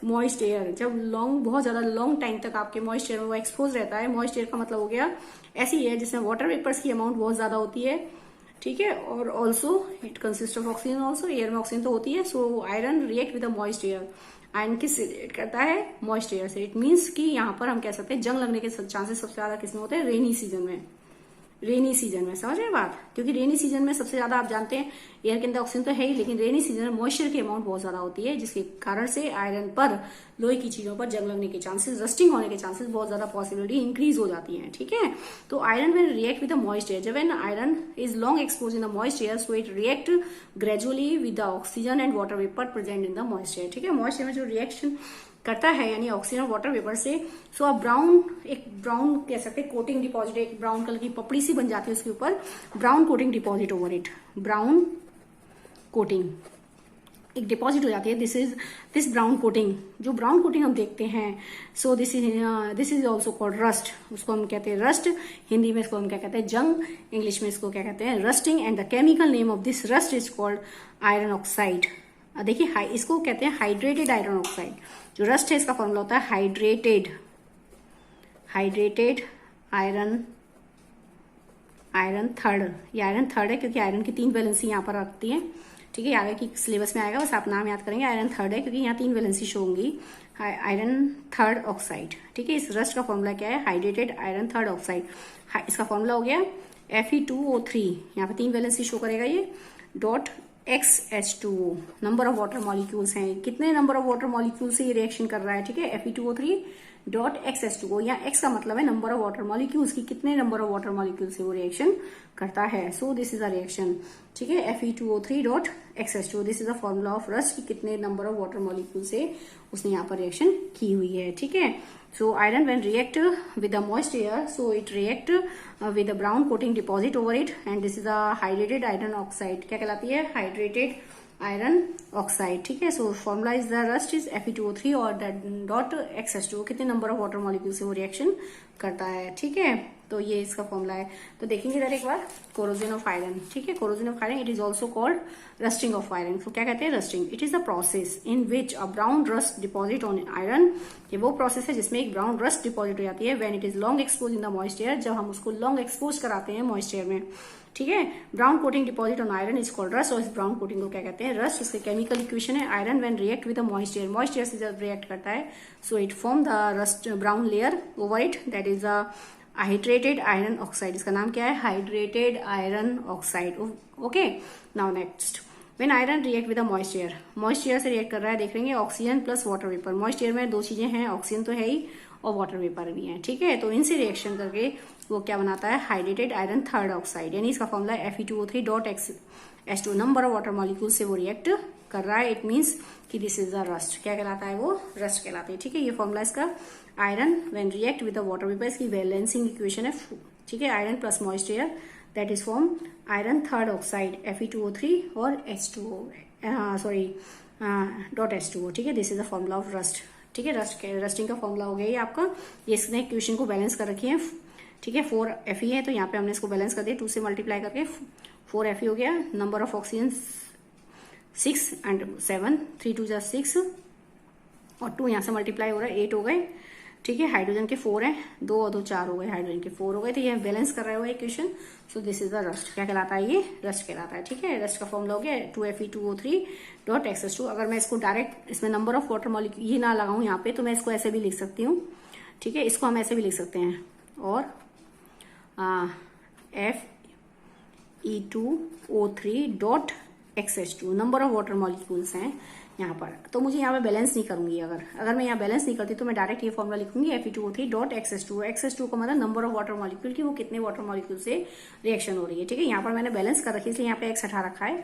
moist air, जब लॉन्ग, बहुत ज्यादा लॉन्ग टाइम तक आपके मॉइस्ट एयर में वो एक्सपोज रहता है, मॉइस्ट एयर का मतलब हो गया ऐसी एयर जिसमें वाटर वेपर्स की अमाउंट बहुत ज्यादा होती है, ठीक है, और also it consist of oxygen, also air में ऑक्सीजन तो होती है, so iron react with the moist air, iron किस रिएक्ट करता है, मॉइस्ट एयर से। इट मीन्स कि यहाँ पर हम कह सकते हैं जंग लगने के चांसेस सबसे ज्यादा किसमें होते हैं, रेनी सीजन में, रेनी सीजन में, समझ रहे बात, क्योंकि रेनी सीजन में सबसे ज्यादा आप जानते हैं एयर के अंदर ऑक्सीजन तो है ही, लेकिन रेनी सीजन में मॉइस्चर की अमाउंट बहुत ज्यादा होती है, जिसके कारण से आयरन पर, लोहे की चीजों पर जंग लगने के चांसेस, रस्टिंग होने के चांसेस बहुत ज्यादा पॉसिबिलिटी इंक्रीज हो जाती है, ठीक है। तो iron will react with the moist air, जब when iron is long expose in the moist air, so it react gradually with the oxygen and water vapour present in the moist air, ठीक है। Moist air में जो reaction करता है यानी oxygen और water vapour से, सो अब ब्राउन, एक ब्राउन कह सकते हैं कोटिंग डिपॉजिट, एक ब्राउन कलर की पपड़ी सी बन जाती है उसके ऊपर, brown coating deposit over it, brown coating एक डिपॉजिट हो जाती है, दिस ब्राउन कोटिंग, जो ब्राउन कोटिंग हम देखते हैं, सो this is also called rust, उसको हम कहते हैं रस्ट, हिंदी में इसको हम क्या कहते हैं, जंग, इंग्लिश में इसको क्या कहते हैं, rusting, and the chemical name of this rust is called iron oxide. देखिए इसको कहते हैं हाइड्रेटेड आयरन ऑक्साइड, जो रस्ट है इसका फॉर्मूला होता है hydrated hydrated iron, iron third, ये आयरन थर्ड है क्योंकि आयरन की 3 वैलेंसी यहाँ पर रखती है, ठीक है, आगे की सिलेबस में आएगा, बस आप नाम याद करेंगे। आयरन थर्ड है क्योंकि यहाँ 3 वैलेंसी शो होंगी, आयरन थर्ड ऑक्साइड, ठीक है। इस रस्ट का फॉर्मूला क्या है, हाइड्रेटेड आयरन थर्ड ऑक्साइड, इसका फॉर्मूला हो गया Fe2O3, यहाँ पे 3 वैलेंसी शो करेगा ये, dot XH2O, number of water molecules हैं, कितने नंबर ऑफ वाटर मॉलिक्यूल से ये रिएक्शन कर रहा है, ठीक है। Fe2O3 डॉट XH2O, यहाँ X का मतलब है नंबर ऑफ वाटर मॉलिक्यूल्स की, कितने नंबर ऑफ वाटर मॉलिक्यूल से वो रिएक्शन करता है। So this is a reaction, ठीक है, Fe2O3 dot XH2O, this is a formula of rust कि कितने नंबर ऑफ वाटर मॉलिक्यूल से उसने यहाँ पर रिएक्शन की हुई है, ठीक है। So iron when react with the moist air, so it react with the brown coating deposit over it, and this is a hydrated iron oxide, क्या कहलाती है, hydrated iron oxide, ठीक है। So formula is the rust is Fe2O3 और dot XH2O, कितने number of water molecule से वो reaction करता है, ठीक है। तो ये इसका फॉर्मूला है। तो देखेंगे इधर एक बार, कोरोजन ऑफ आयरन, ठीक है, corrosion of iron it is also called rusting of iron. तो क्या कहते हैं rusting, it is the process in which a brown rust deposit on iron, ये वो प्रोसेस है जिसमें एक ब्राउन रस्ट डिपॉजिट हो जाती है when it is long expose in the moist air, जब हम उसको लॉन्ग एक्सपोज कराते हैं मॉइस्ट एयर में, ठीक है। Brown coating deposit on iron is called rust, और इस ब्राउन कोटिंग को क्या कहते हैं, रस्ट। इसके केमिकल इक्वेशन है iron when react with the moist air से जब रिएक्ट करता है, so it form the rust brown layer over it, that is a hydrated iron oxide, इसका नाम क्या है, hydrated iron oxide, okay. Now next, when iron react with moist air से react कर रहा है, देख लेंगे oxygen plus water vapour, moist air में 2 चीजें हैं, ऑक्सीजन तो है ही और वाटर वेपर भी है, ठीक है। तो इनसे रिएक्शन करके वो क्या बनाता है, हाइड्रेटेड आयरन थर्ड ऑक्साइड, यानी इसका फॉर्मूला है Fe2O3 dot XH2, number of water molecule से वो रिएक्ट कर रहा है, इट मीन्स कि दिस इज अ रस्ट, क्या कहलाता है वो, रस्ट कहलाता है, ठीक है। ये फॉर्मूला इसका iron when react with the water vapour, इसकी बैलेंसिंग इक्वेशन है, ठीक है, iron plus moist air that is form iron third oxide Fe2O3 और H2O, सॉरी डॉट H2O, ठीक है। This is the formula of rust, ठीक है, रस्टिंग का फॉर्मूला हो गया ये आपका। ये इसने इक्वेशन को बैलेंस कर रखी है, ठीक है, 4 Fe है तो यहाँ पे हमने इसको बैलेंस कर दिया, 2 से मल्टीप्लाई करके 4 Fe हो गया, नंबर ऑफ ऑक्सीजन 6 एंड 7, 3 2 जा 6 और 2 यहाँ से मल्टीप्लाई हो रहा है 8 हो गए, ठीक है। हाइड्रोजन के 4 हैं, 2 और 2 4 हो गए, हाइड्रोजन के 4 हो गए, तो ये बैलेंस कर रहा है वो equation. So this is the rust, क्या कहलाता है ये, रस्ट कहलाता है, ठीक है। रस्ट का फॉर्मूला हो गया 2Fe2O3 डॉट XH2। अगर मैं इसको डायरेक्ट इसमें नंबर ऑफ वाटर मॉलिक्यूल ये ना लगाऊं यहाँ पे, तो मैं इसको ऐसे भी लिख सकती हूँ, ठीक है, इसको हम ऐसे भी लिख सकते हैं, और Fe2O3 dot XH2 number of water molecules हैं यहाँ पर। तो मुझे यहाँ पे बैलेंस नहीं करूंगी, अगर मैं यहाँ बैलेंस नहीं करती तो मैं डायरेक्ट ये फॉर्मूला लिखूंगी Fe2O3 डॉट XH2। XH2 का मतलब नंबर ऑफ वाटर मॉलिक्यूल की, वो कितने वाटर मॉलिक्यूल से रिएक्शन हो रही है, ठीक है। यहाँ पर मैंने बैलेंस कर रखी है, इसलिए यहाँ पे X हटा रखा है,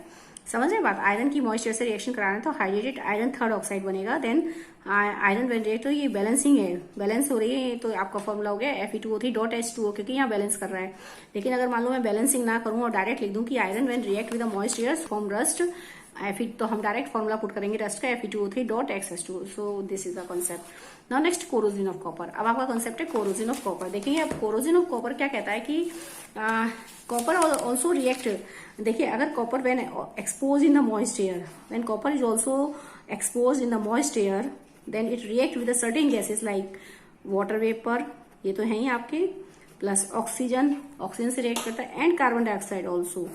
समझ रहे बात। आयरन की मॉइस्चर से रिएक्शन कराना तो हाइड्रेटेड आयरन थर्ड ऑक्साइड बनेगा, देन आयरन व्हेन रिएक्ट, तो ये बैलेंसिंग है, बैलेंस हो रही है, तो आपका फॉर्मूला हो गया Fe2O3 डॉट H2O, क्योंकि यहाँ बैलेंस कर रहा है। लेकिन अगर मान लो मैं बैलेंसिंग ना करूँ और डायरेक्ट लिख दूं कि iron when react with moist air form rust, तो हम डायरेक्ट फॉर्मूला पुट करेंगे रस्ट का Fe2O3 dot XH2। So this is the concept. Now next corrosion of copper, अब आपका कॉन्सेप्ट है कोरोजन ऑफ कॉपर। देखिए अब कोरोजन ऑफ कॉपर क्या कहता है कि कॉपर ऑल्सो रिएक्ट, देखिए अगर copper when expose in the moist air, when copper is also expose in the moist air, then it react with certain gases like water vapour, ये तो है ही आपके, प्लस ऑक्सीजन, ऑक्सीजन से react करता है, एंड कार्बन डाइऑक्साइड ऑल्सो,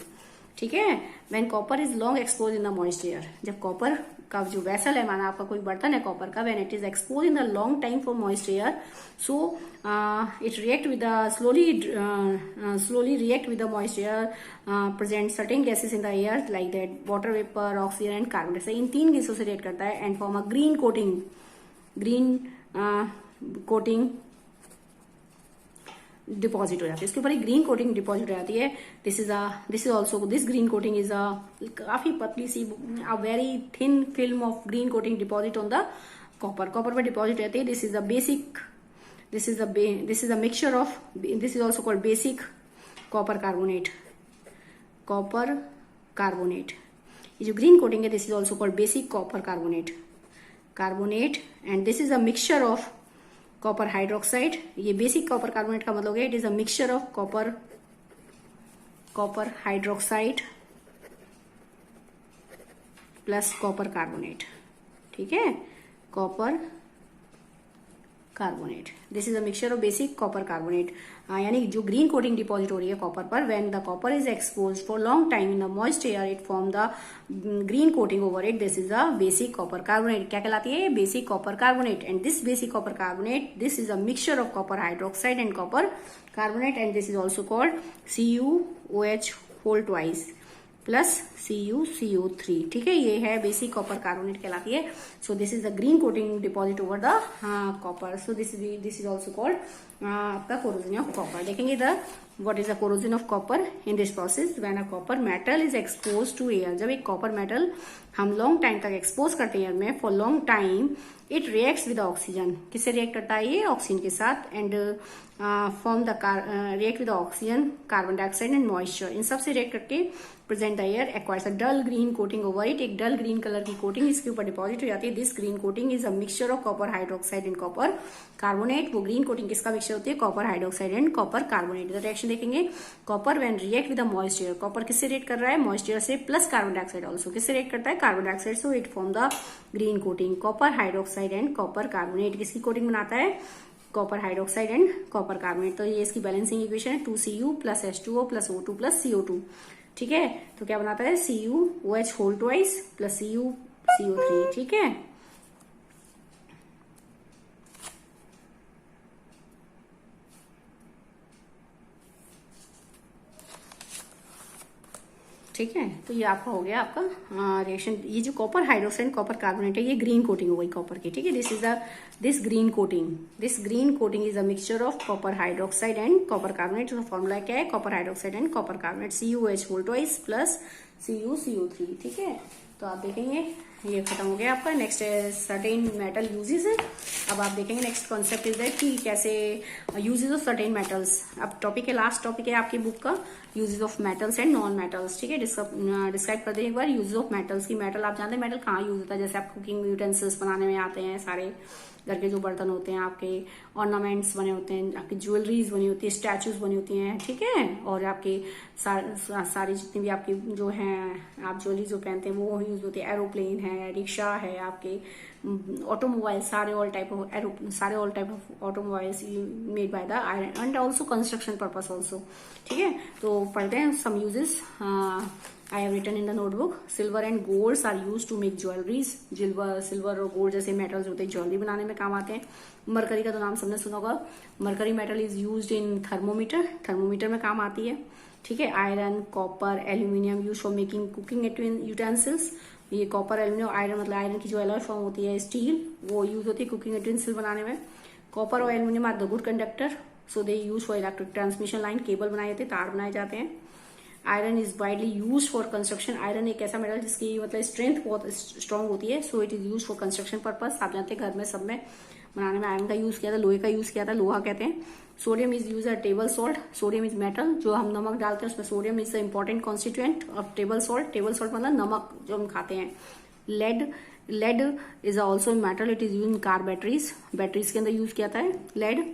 ठीक है। When copper is long expose in the moist air, जब कॉपर का जो वेसल है, माना आपका कोई बर्तन है कॉपर का, when it is expose in the long time for moist air, so it react with slowly react with the moist air, present certain gases in the air like that water vapour, oxygen and carbon dioxide, इन 3 गैसों से react करता है and form a green coating deposit हो जाती है, इसके ऊपर एक ग्रीन कोटिंग डिपॉजिट हो जाती है। This is also, this green coating is काफी पतली सी, a very thin film of green coating deposit on the copper, copper पर डिपॉजिट रहती है। This is a mixture of, this is also called basic copper carbonate, ये जो green coating है, this is also called basic copper carbonate, and this is a mixture of copper hydroxide. ये basic copper carbonate का मतलब हो गया it is a mixture of copper hydroxide plus copper carbonate, ठीक है, copper carbonate. This is a mixture of basic copper carbonate, यानी जो green coating deposit हो रही है कॉपर पर, when the copper is expose for long time in the moist air it form the green coating over it, this is a basic copper carbonate. क्या कहलाती है? Basic copper carbonate. And this basic copper carbonate, this is a mixture of copper hydroxide and copper carbonate, and this is also called CuOH whole twice plus CuCO3। ठीक है, ये है basic copper carbonate कहलाती है। So this is the green coating deposit over the copper. So this is also called आपका corrosion of copper. देखेंगे the what is the corrosion of copper in this process when a copper metal is expose to air. जब एक copper metal हम long time तक expose करते हैं air में for long time, it reacts with oxygen. किससे react करता है ये? ऑक्सीजन के साथ। And form the react with oxygen, carbon dioxide and moisture, इन सब से रिएक्ट करके present the air acquires a dull green coating over it. एक डल ग्रीन कलर की कोटिंग इसके ऊपर डिपॉजिट हो जाती है। This green coating is a mixture of copper hydroxide and copper carbonate. वो ग्रीन कोटिंग किसका मिक्सचर होती है? Copper hydroxide and copper carbonate. Reaction देखेंगे, copper when react with the moist air, copper किससे रिएक्ट कर रहा है? मॉइस्ट एयर से, प्लस कार्बन डाइऑक्साइड ऑल्सो किससे रिएक्ट करता है? Carbon dioxide. So it form the green coating. Copper hydroxide and copper carbonate किसकी कोटिंग बनाता है? Copper hydroxide and copper carbonate. तो ये इसकी बैलेंसिंग इक्वेशन है 2Cu plus H2O plus O2 plus CO2। ठीक है, तो क्या बनाता है? CuOH whole twice plus CuCO3। ठीक है, ठीक है, तो ये आपका हो गया आपका रिएक्शन। ये जो कॉपर हाइड्रोक्साइड कॉपर कार्बोनेट है, ये ग्रीन कोटिंग हो गई कॉपर की। ठीक है, this green coating is a mixture of copper hydroxide and copper carbonate. तो फॉर्मूला क्या है? Copper hydroxide and copper carbonate, CuOH whole twice plus CuCO3। ठीक है, तो आप देखेंगे ये खत्म हो गया आपका। नेक्स्ट सर्टेन मेटल यूजेस है। अब आप देखेंगे नेक्स्ट कॉन्सेप्ट इज दैट कि कैसे यूजेस ऑफ सर्टेन मेटल्स। अब टॉपिक है, लास्ट टॉपिक है आपकी बुक का, uses of metals and non metals. ठीक है, डिस्क्राइब कर दें एक बार यूजेस ऑफ मेटल्स की। मेटल आप जानते हैं मेटल कहाँ यूज होता है? जैसे आप कुकिंग यूटेंसिल्स बनाने में आते हैं, सारे घर के जो बर्तन होते हैं, आपके ऑर्नामेंट्स बने होते हैं, आपकी ज्वेलरीज बनी होती है, स्टैचूज बनी होती हैं। ठीक है, और आपके सारी जितनी भी आपकी जो हैं आप ज्वेलरी जो पहनते हैं वो यूज होती है। एरोप्लेन है, रिक्शा है, आपके ऑटोमोबाइल, सारे all type of automobiles made by the iron and also construction purpose also. ठीक है, तो पढ़ते हैं some uses I have written in the notebook. Silver and golds are used to make jewelries. Silver और gold जैसे metals होते हैं jewellery बनाने में काम आते हैं। मरकरी का तो नाम सबने सुना होगा। Mercury metal is used in thermometer में काम आती है। ठीक है, iron, copper, aluminium use for making cooking utensils. ये कॉपर, एल्यूमिनियम, आयरन मतलब आयरन की जो एलॉय फॉर्म होती है, स्टील, वो यूज होती है कुकिंग यूटेंसिल बनाने में। कॉपर और aluminium are the good conductor, so they use for electric transmission line, cable बनाए जाते हैं, तार बनाए जाते हैं। Iron is widely use for construction. Iron एक ऐसा मेटल जिसकी मतलब स्ट्रेंथ बहुत स्ट्रांग होती है, सो it is use for construction purpose. आप जानते हैं घर में सब में बनाने में आयरन का यूज किया था, लोहे का यूज किया था, लोहा कहते हैं। Sodium is use a table salt. Sodium is metal, जो हम नमक डालते हैं उसमें sodium is the important constituent of table salt. Table salt मतलब नमक जो हम खाते हैं। Lead is also metal, it is use in car batteries के अंदर यूज किया था lead.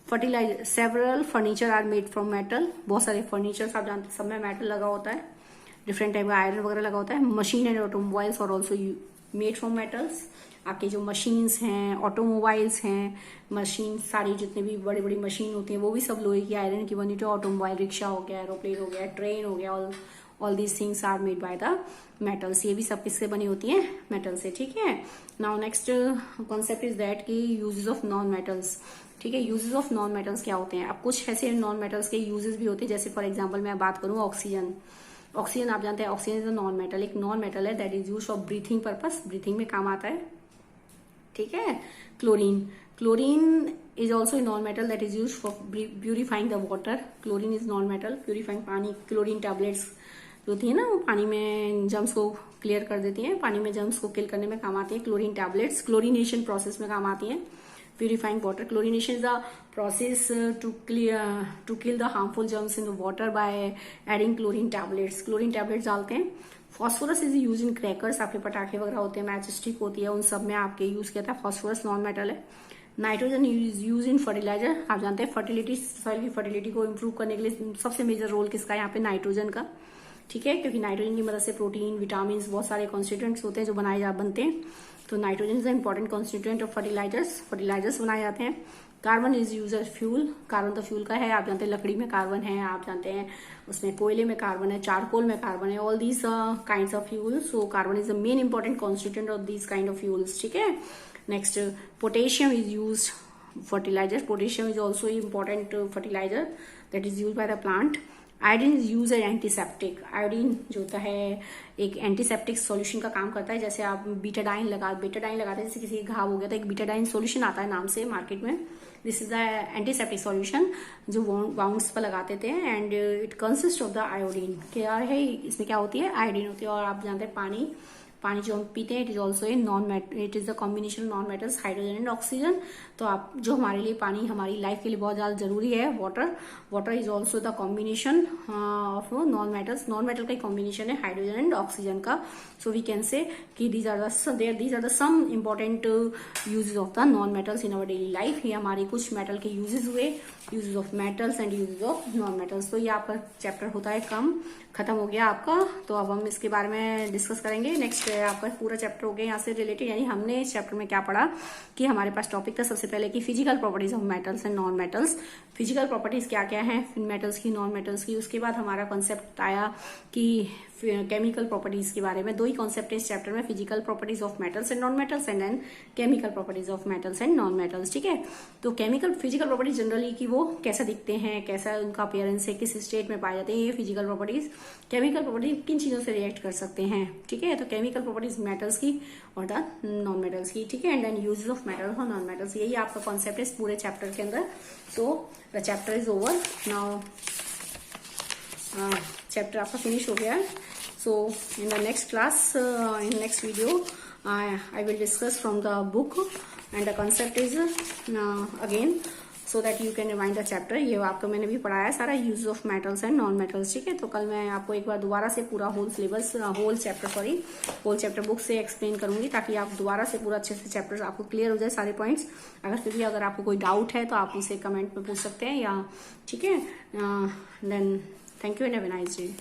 Fertiliser, several furniture are made from metal. बहुत सारे फर्नीचर आप जानते हैं सब में मेटल लगा होता है, डिफरेंट टाइप का आयरन वगैरह लगा होता है। मशीन एंड ऑटोमोबाइल्स और ऑल्सो मेड फ्रॉम मेटल्स। आपके जो मशीन्स हैं, ऑटोमोबाइल्स हैं, मशीन सारी जितनी भी बड़ी बड़ी मशीन होती हैं वो भी सब लोहे की, आयरन की बनी। तो ऑटोमोबाइल, रिक्शा हो गया, एरोप्लेन हो गया, ट्रेन हो गया, all these things are made by the metals. ये भी सब किससे बनी होती हैं? मेटल से। ठीक है, now next concept is that की यूजेस ऑफ नॉन मेटल्स। ठीक है, यूजेस ऑफ नॉन मेटल्स क्या होते हैं? अब कुछ ऐसे नॉन मेटल्स के यूजेस भी होते हैं, जैसे फॉर एग्जांपल मैं बात करूं ऑक्सीजन आप जानते हैं oxygen is a non metal, एक नॉन मेटल है that is use for breathing purpose, breathing में काम आता है। ठीक है, chlorine is also a non metal that is use for purifying the water. Chlorine is non metal, purifying पानी। Chlorine tablets जो होती है ना, वो पानी में जम्स को क्लियर कर देती हैं, पानी में जम्स को किल करने में काम आती है क्लोरीन टैबलेट्स। क्लोरीनेशन प्रोसेस में काम आती है, purifying water. Chlorination is the process to kill the harmful germs in the water by adding chlorine tablets. Chlorine tablets डालते हैं। Phosphorus is use in crackers, आपके पटाखे वगैरह होते हैं, मैच स्टिक होती है, उन सब में आपके यूज किया था फॉस्फोरस, नॉन मेटल है। Nitrogen is use in fertiliser. आप जानते हैं फर्टिलिटी, सॉइल की फर्टिलिटी को इम्प्रूव करने के लिए सबसे मेजर रोल किसका है यहाँ पे? नाइट्रोजन का। ठीक है, क्योंकि नाइट्रोजन की मदद से प्रोटीन, विटामिन, बहुत सारे कॉन्स्टिट्यूएंट्स होते हैं जो बनते हैं। तो nitrogen is important constituent of fertilisers बनाए जाते हैं। Carbon is use as fuel, carbon तो फ्यूल का है, आप जानते हैं लकड़ी में कार्बन है, आप जानते हैं उसमें कोयले में कार्बन है, चारकोल में कार्बन है, all these kinds of fuel. So carbon is the main important constituent of these kind of fuels, ठीक है। Next, potassium is use fertilizer. Potassium is also important fertilizer that is used by the plant. Iodine is use as antiseptic, iodine जो होता है एक antiseptic solution का काम करता है। जैसे आप बीटाडाइन लगाते हैं, जैसे किसी घाव हो गया तो एक बीटाडाइन सॉल्यूशन आता है नाम से मार्केट में। This is the antiseptic solution जो वाउंड्स पर लगाते थे, and it consist of the iodine. क्या है इसमें, क्या होती है, आयोडीन होती है। और आप जानते हैं पानी जो हम पीते हैं, it is also it is the combination of non metals, hydrogen and oxygen. तो आप जो हमारे लिए पानी हमारी लाइफ के लिए बहुत ज्यादा जरूरी है, water is also the combination of non metal का कॉम्बिनेशन है हाइड्रोजन एंड ऑक्सीजन का। सो वी कैन से कि these are the some important uses of the non metals in our daily life. ये हमारे कुछ मेटल के uses हुए, uses of metals and uses of non metals. तो ये आपका चैप्टर होता है खत्म हो गया आपका। तो अब हम इसके बारे में डिस्कस करेंगे। नेक्स्ट आपका पूरा चैप्टर हो गया यहाँ से रिलेटेड, यानी हमने इस चैप्टर में क्या पढ़ा कि हमारे पास टॉपिक था सबसे पहले कि physical properties of metals and non metals. Physical properties क्या क्या है मेटल्स की, नॉन मेटल्स की। उसके बाद हमारा कॉन्सेप्ट आया कि केमिकल प्रॉपर्टीज के बारे में। दो ही कॉन्सेप्ट है इस चैप्टर में, physical properties of metals and non metals and then chemical properties of metals and non metals, ठीक है। तो फिजिकल प्रॉपर्टीज जनरली कि वो कैसा दिखते हैं, कैसा उनका अपीयरेंस है, किस स्टेट में पाए जाते हैं, ये फिजिकल प्रॉपर्टीज। केमिकल प्रॉपर्टीज किन चीजों से रिएक्ट कर सकते हैं, ठीक है। तो केमिकल प्रॉपर्टीज मेटल्स की और द नॉन मेटल्स की, ठीक है। And then uses of metals और नॉन मेटल्स, यही आपका कॉन्सेप्ट है इस पूरे चैप्टर के अंदर। So the chapter is over now, chapter आपका फिनिश हो गया है। So in the next class, in next video, I will discuss from the book, and the concept is again so that you can remind the chapter. ये आपको मैंने भी पढ़ाया सारा use of metals and non metals, ठीक है। तो कल मैं आपको एक बार दोबारा से पूरा होल चैप्टर बुक से एक्सप्लेन करूंगी, ताकि आप दोबारा से पूरा अच्छे से चैप्टर आपको क्लियर हो जाए सारे पॉइंट्स। अगर आपको कोई डाउट है तो आप मुझसे कमेंट में पूछ सकते हैं, या ठीक है। Then thank you and have a nice day.